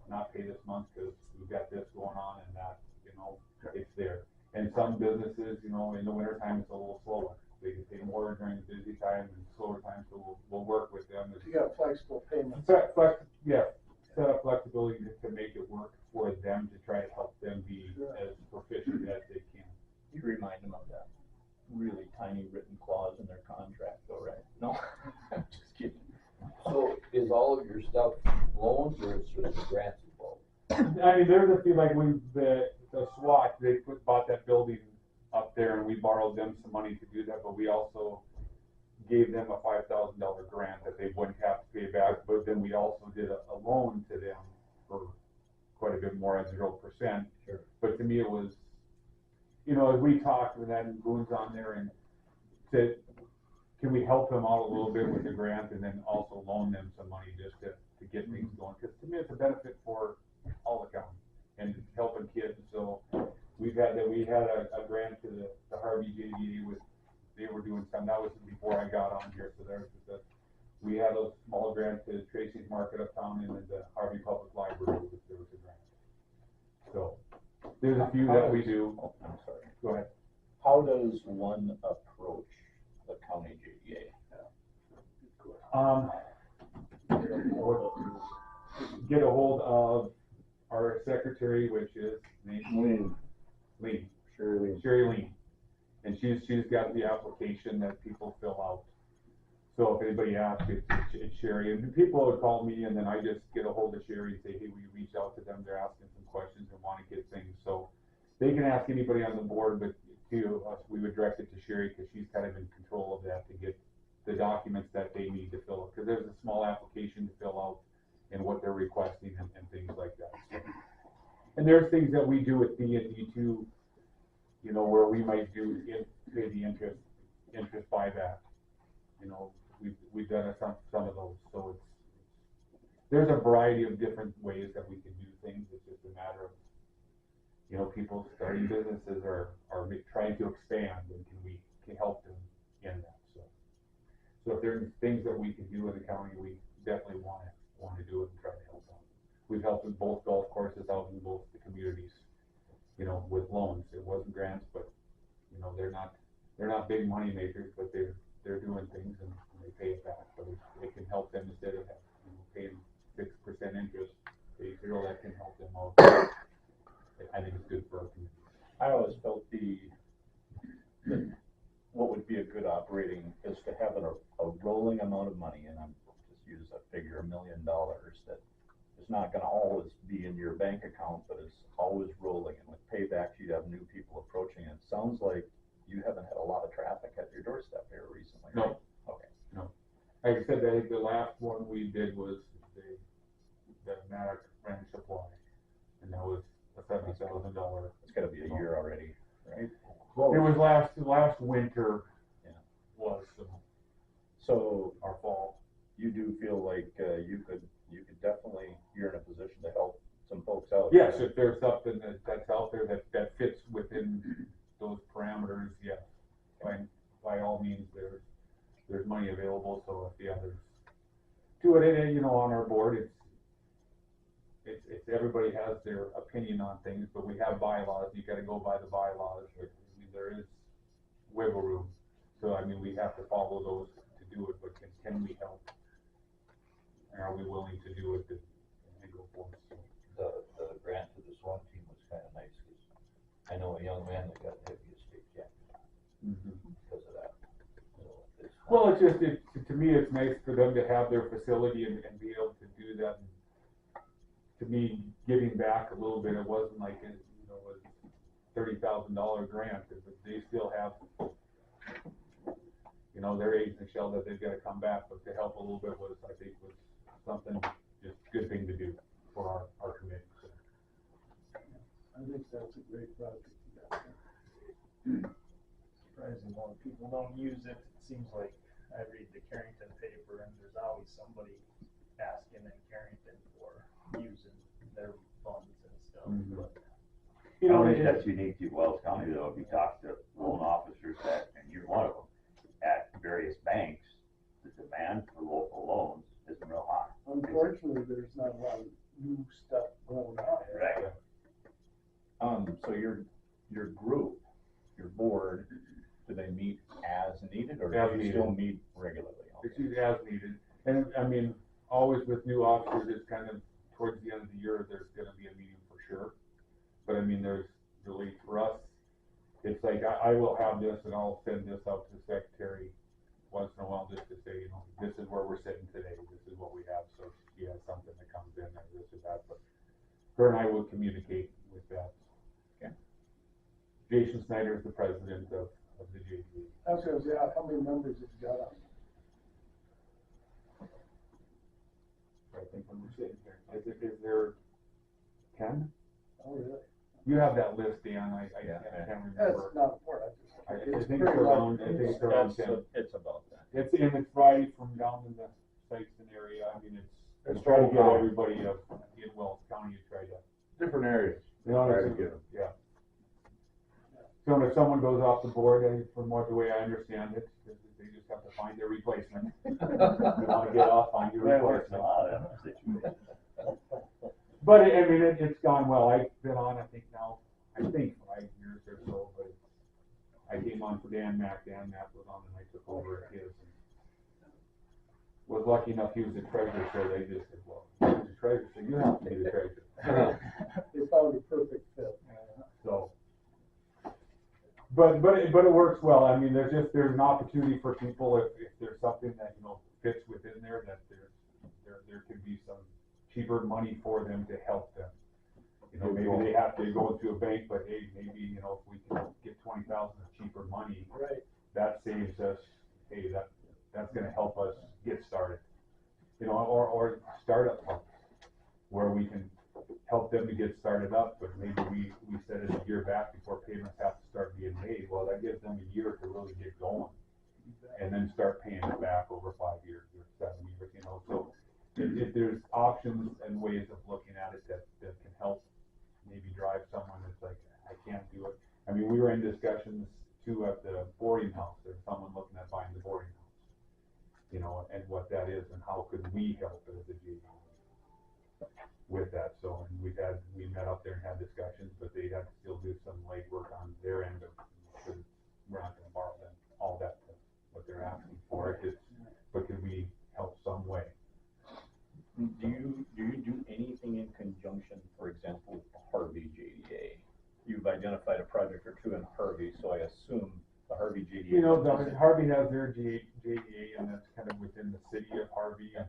not pay this month because we've got this going on and that, you know, it's there. And some businesses, you know, in the wintertime, it's a little slower. They can pay more during the busy time and slower time, so we'll work with them. You got flexible payments. Set up flexibility to make it work for them, to try to help them be as proficient as they can. You remind them of that really tiny written clause in their contract, though, right? No, just kidding. So is all of your stuff loans or is there some grants involved? I mean, there's a few, like the SWAT, they bought that building up there, and we borrowed them some money to do that, but we also gave them a $5,000 grant that they wouldn't have to pay back, but then we also did a loan to them for quite a bit more at 0%. Sure. But to me, it was, you know, as we talked, and then Boone's on there, and said, can we help them out a little bit with the grant, and then also loan them some money just to get things going? Because to me, it's a benefit for all the county and helping kids. So we had a grant to the Harvey JDA with, they were doing some, that was before I got on here, so we had a small grant to Tracy's Market uptown, and then the Harvey Public Library, there was a grant. So there's a few that we do. Oh, I'm sorry. Go ahead. How does one approach the county JDA? Get a hold of our secretary, which is Lean. Sherry Lean. And she's got the application that people fill out. So if anybody asks, it's Sherry. And people would call me, and then I just get a hold of Sherry and say, hey, will you reach out to them? They're asking some questions and want to get things. So they can ask anybody on the board, but to us, we would direct it to Sherry, because she's kind of in control of that, to get the documents that they need to fill out. Because there's a small application to fill out and what they're requesting and things like that. So, and there's things that we do at D&D too. you know, where we might pay the interest buyback. You know, we've done some of those, so there's a variety of different ways that we can do things. It's just a matter of, you know, people starting businesses are trying to expand, and can help them in that, so if there's things that we can do in the county, we definitely want to do it and try to help them. We've helped in both golf courses out in both the communities, you know, with loans. It wasn't grants, but, you know, they're not big money makers, but they're doing things and they pay it back. So it can help them instead of, you know, paying 6% interest. They feel that can help them out. I think it's good for our community. I always felt what would be a good operating is to have a rolling amount of money, and I'm just use a figure, $1 million, that is not gonna always be in your bank account, but is always rolling, and with paybacks, you'd have new people approaching, and it sounds like you haven't had a lot of traffic at your doorstep here recently, right? No. Okay. No. Like I said, I think the last one we did was the Maddox Ranch Supply, and that was a $70,000. It's gotta be a year already, right? It was last winter. Yeah. Was So our fall. you do feel like you could definitely, you're in a position to help some folks out. Yes, if there's something that's out there that fits within those parameters, yes. By all means, there's money available, so if the others do it, and, you know, on our board, it's everybody has their opinion on things, but we have bylaws. You gotta go by the bylaws. I mean, there is wiggle room, so I mean, we have to follow those to do it, but can we help? And are we willing to do it and go forward? So. The grant to the swim team was kind of nice, because I know a young man that got the heaviest state champion because of that. You know, Well, it's just, to me, it's nice for them to have their facility and be able to do that. And to me, giving back a little bit, it wasn't like a, you know, a $30,000 grant, but they still have, you know, their eggs in the shell that they've got to come back, but to help a little bit was, I think, was something, just a good thing to do for our committee. So. I think that's a great project. Surprising more people don't use it. It seems like I read the Carrington paper and there's always somebody asking in Carrington for using their funds and stuff. But You I know, don't think that's unique to Wells County though. If you talk to loan officers and you're one of them, at various banks, the demand for local loans isn't real high. Unfortunately, there's not a lot of new stuff going on. Right. So your group, your board, do they meet as needed, or As do you needed. still meet regularly? it's usually as needed. And I mean, always with new officers, it's kind of towards the end of the year, there's gonna be a meeting for sure. But I mean, there's really, for us, it's like, I will have this and I'll send this out to the secretary once in a while just to say, you know, this is where we're sitting today, this is what we have, so she has something that comes in or this or that, but her and I will communicate with that. Okay. Jason Snyder is the president of the JV. I was gonna say, how many members have you got on? I think when we're sitting here, is there 10? Oh, really? You have that list, Dan, I Yeah. can't remember. That's not important, I it's think pretty it's around, like- I think it's around 10. It's about that. It's Friday from down in the Sykeston area, I mean, It's it's try to all get county. everybody in Wells County to try to. Different areas. You know, Try to it's- get 'em. Yeah. So if someone goes off the board, from the way I understand it, they just have to find their replacement. If you wanna get off, find your That works a replacement. lot of them situations. But I mean, it's gone well. I've been on, I think 5 years or so, but I came on for Dan Mack. Dan Mack was on and I took over at his. And was lucky enough he was the treasurer, so they just said, well, he's the treasurer, so you have to be the treasurer. They found a perfect fit. So. But it works well. I mean, there's an opportunity for people if there's something that, you know, fits within there, that there could be some cheaper money for them to help them. You know, maybe they have to go into a bank, but hey, maybe, you know, if we can get 20,000 of cheaper money, Right. that saves us, hey, that's gonna help us get started. You know, or startup funds, where we can help them to get started up, but maybe we set it a year back before payments have to start being made. Well, that gives them a year to really get going and then start paying it back over 5 years or 7 years, you know. So if there's options and ways of looking at it that can help maybe drive someone that's like, I can't do it. I mean, we were in discussions too at the boarding house. There's someone looking at buying the boarding house, you know, and what that is and how could we help as a GA with that. So, and we met up there and had discussions, but they had to still do some legwork on their end of, because we're not gonna borrow them all that, what they're asking for. But could we help some way? Do you do anything in conjunction, for example, with the Harvey JDA? You've identified a project or two in Harvey, so I assume the Harvey JDA. You know, Harvey has their JDA, and that's kind of within the city of Harvey. And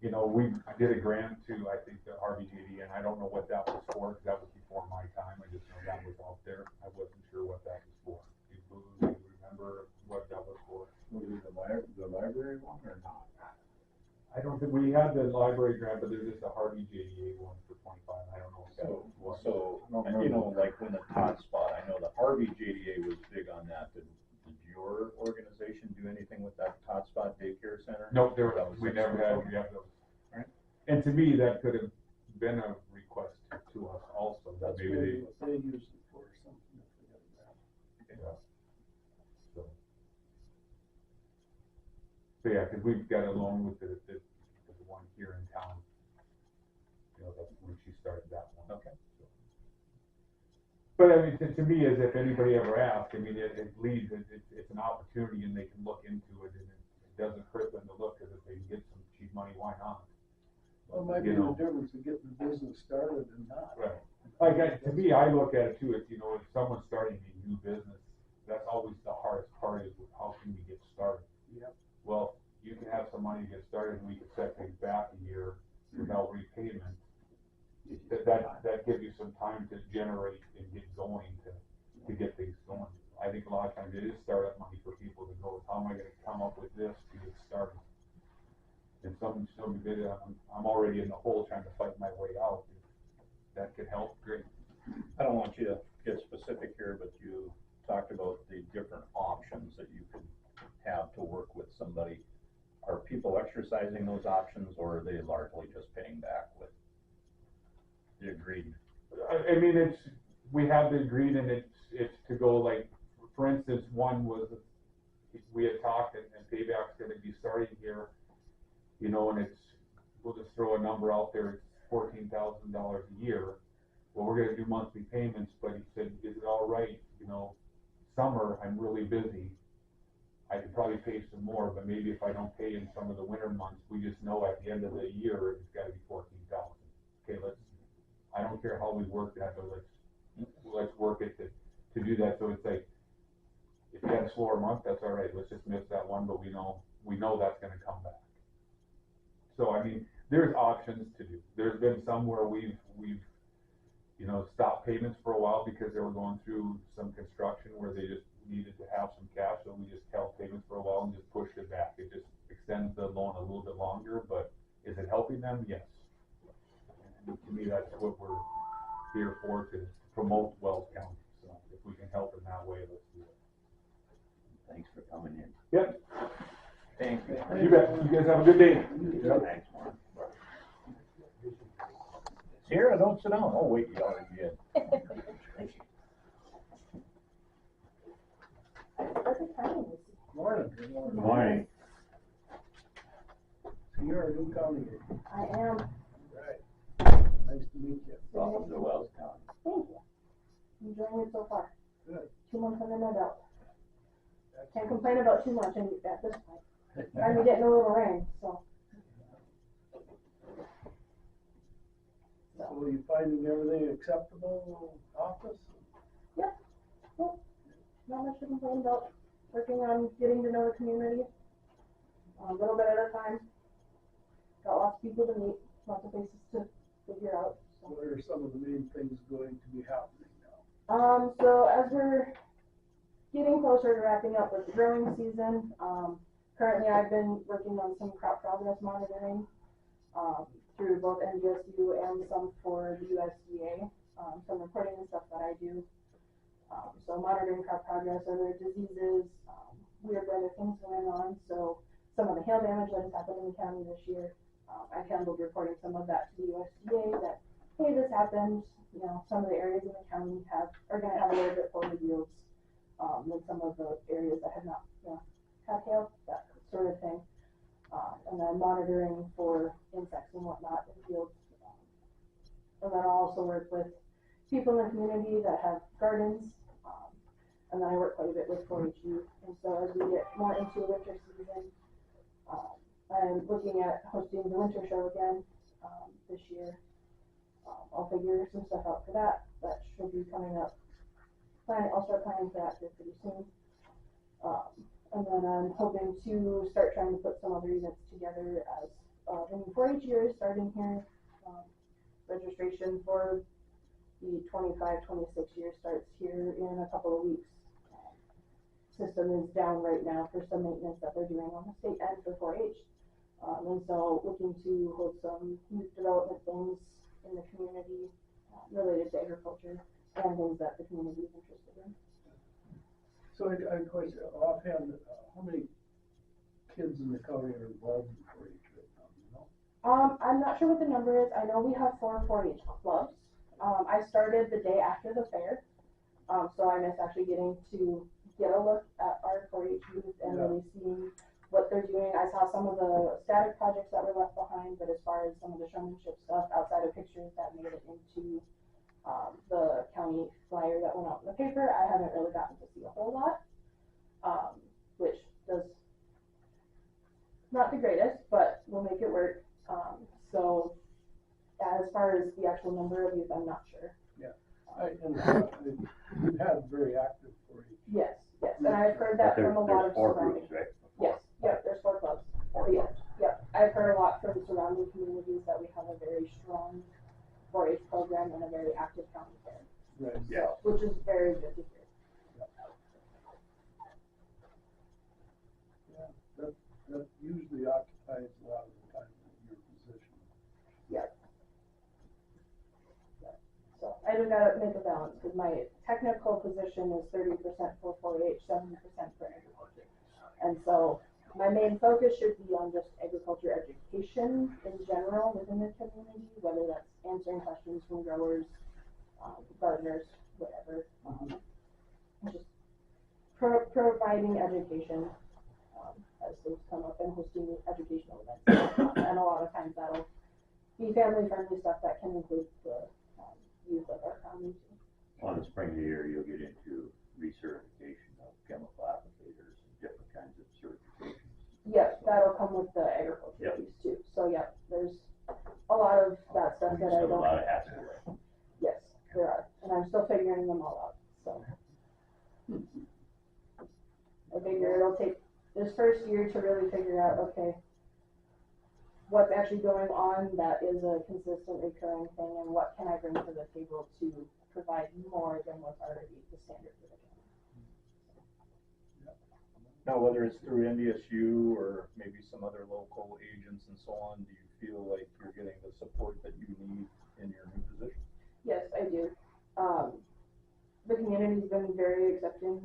you know, we did a grant to, I think, the Harvey JDA, and I don't know what that was for, because that was before my time. I just know that was out there. I wasn't sure what that was for. Do you remember what that was for? Was it the library one or not? I don't think we had the library grant, but there's just a Harvey JDA one for 25. I don't know if that was. So, you know, like when the tot spot, I know the Harvey JDA was big on that. Did your organization do anything with that tot spot daycare center? No, we never had, those. Right. And to me, that could have been a request to us also. That's maybe what they use it for, something if they have that. Yeah. So yeah, because we've got a loan with the one here in town. You know, that's when she started that one. Okay. So. But I mean, to me, as if anybody ever asked, I mean, it leads, it's an opportunity and they can look into it, and it doesn't hurt them to look, because if they can get some cheap money, why not? Well, it might be the difference of getting the business started and not. Right. Like, to me, I look at it too, if, you know, if someone's starting a new business, that's always the hardest part, is how can we get started? Yep. Well, you can have some money to get started, and we can set things back a year without repayment. That gives you some time to generate and get going to get things going. I think a lot of times it is startup money for people to go, how am I gonna come up with this to get started? And some bit, I'm already in the hole trying to fight my way out. If that could help, great. I don't want you to get specific here, but you talked about the different options that you could have to work with somebody. Are people exercising those options, or are they largely just paying back with the agreed? I mean, we have the agreed, and it's to go, like, for instance, one was, we had talked, and payback's gonna be starting here, you know, and we'll just throw a number out there, it's $14,000 a year. Well, we're gonna do monthly payments, but he said, is it all right, you know, summer, I'm really busy. I could probably pay some more, but maybe if I don't pay in some of the winter months, we just know at the end of the year, it's gotta be 14,000. Okay, I don't care how we work that, but let's work it to do that. So it's like, if you had a slower month, that's all right. Let's just miss that one, but we know that's gonna come back. So I mean, there's options to do. There's been some where we've you know, stopped payments for a while because they were going through some construction where they just needed to have some cash, so we just held payments for a while and just pushed it back. It just extends the loan a little bit longer, but is it helping them? Yes. And to me, that's what we're here for, to promote Wells County. So if we can help in that way, let's do it. Thanks for coming in. Yep. Thank you. You bet. You guys have a good day. Yep. Thanks, Mark. Ciera, don't sit down. Oh, wait, you already did. Perfect timing. Morning. Good morning. Good morning. So you're a new county agent. I am. Right. Nice to meet you. Welcome to Wells County. Thank you. Enjoying it so far. Good. 2 months under my belt. Can't complain about too much at this point. Finally getting a little rain, so. So are you finding everything acceptable in office? Yep. Not much to complain about. Working on getting to know the community a little bit at a time. Got lots of people to meet, lots of faces to figure out. So. What are some of the main things going to be happening now? So as we're getting closer to wrapping up with the growing season, currently I've been working on some crop progress monitoring through both NDSU and some for the USDA, some reporting and stuff that I do. So monitoring crop progress, are there diseases, weird weather things going on, so some of the hail damage that has happened in the county this year, I've handled reporting some of that to the USDA that, hey, this happened, you know, some of the areas in the county are gonna have a little bit fuller yields, than some of the areas that have not, you know, had hail, that sort of thing. And then monitoring for insects and whatnot in fields. And then I'll also work with people in the community that have gardens. And then I work quite a bit with 4-H youth. And so as we get more into winter season, I'm looking at hosting the winter show again this year. I'll figure some stuff out for that. That should be coming up. I'll start planning for that here pretty soon. And then I'm hoping to start trying to put some other events together as the new 4-H year is starting here. Registration for the 25-26 year starts here in a couple of weeks. System is down right now for some maintenance that they're doing on the state end for 4-H. And so looking to hold some youth development things in the community related to agriculture and things that the community is interested in. So I have a question, offhand, how many kids in the county are involved in 4-H right now, you know? I'm not sure what the number is. I know we have 4 4-H clubs. I started the day after the fair, so I missed actually getting to get a look at our 4-H youth and really seeing what they're doing. I saw some of the static projects that were left behind, but as far as some of the showmanship stuff outside of pictures that made it into the county flyer that went out in the paper, I haven't really gotten to see a whole lot, which does not the greatest, but we'll make it work. So as far as the actual number of youth, I'm not sure. Yeah, we've had very active 4-H. Yes, and I've heard that from a lot of surrounding. Right? Yes, there's 4 clubs. But yes, I've heard a lot from surrounding communities that we have a very strong 4-H program and a very active county fair. Right. Yeah. So, which is very good to hear. Yeah, that usually occupies a lot of the time in your position. Yep. So I just gotta make a balance, because my technical position is 30% for 4-H, 70% for agriculture. And so my main focus should be on just agriculture education in general within the community, whether that's answering questions from growers, gardeners, whatever. Just providing education as things come up and hosting educational events. And a lot of times that'll be family-friendly stuff that can include the youth of our county too. On the spring of the year, you'll get into recertification of chemical applicators and different kinds of certifications. Yes, that'll come with the agriculture piece too. So there's a lot of that stuff that I don't. A lot of hats to wear. Yes, there are, and I'm still figuring them all out. So I figure it'll take this first year to really figure out, okay, what's actually going on that is a consistent recurring thing, and what can I bring to the table to provide more than what's already the standard for the county. Now, whether it's through NDSU or maybe some other local agents and so on, do you feel like you're getting the support that you need in your new position? Yes, I do. The community's been very accepting,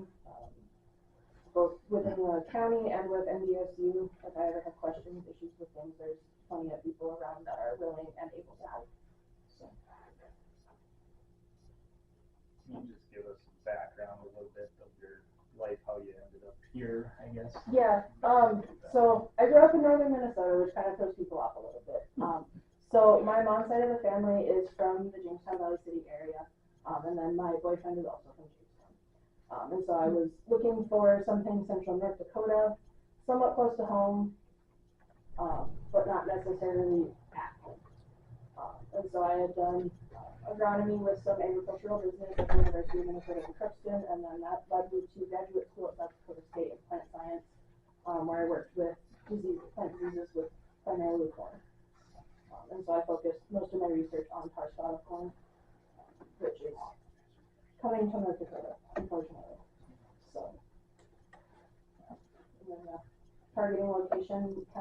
both within the county and with NDSU. If I ever have questions, issues with things, there's plenty of people around that are willing and able to help. So. Can you just give us some background a little bit of your life, how you ended up here, I guess? Yeah, so I grew up in northern Minnesota, which kind of throws people off a little bit. So my mom's side of the family is from the Jamestown Valley City area, and then my boyfriend is also from Jamestown. And so I was looking for something central North Dakota, somewhat close to home, but not necessarily at home. And so I had done agronomy with some agricultural business at the University of Minnesota in Crookston, and then that led me to graduate school at South Dakota State in plant science, where I worked with plant diseases with primarily corn. And so I focused most of my research on tar spot corn, which is coming to North Dakota, unfortunately. So, and then targeting location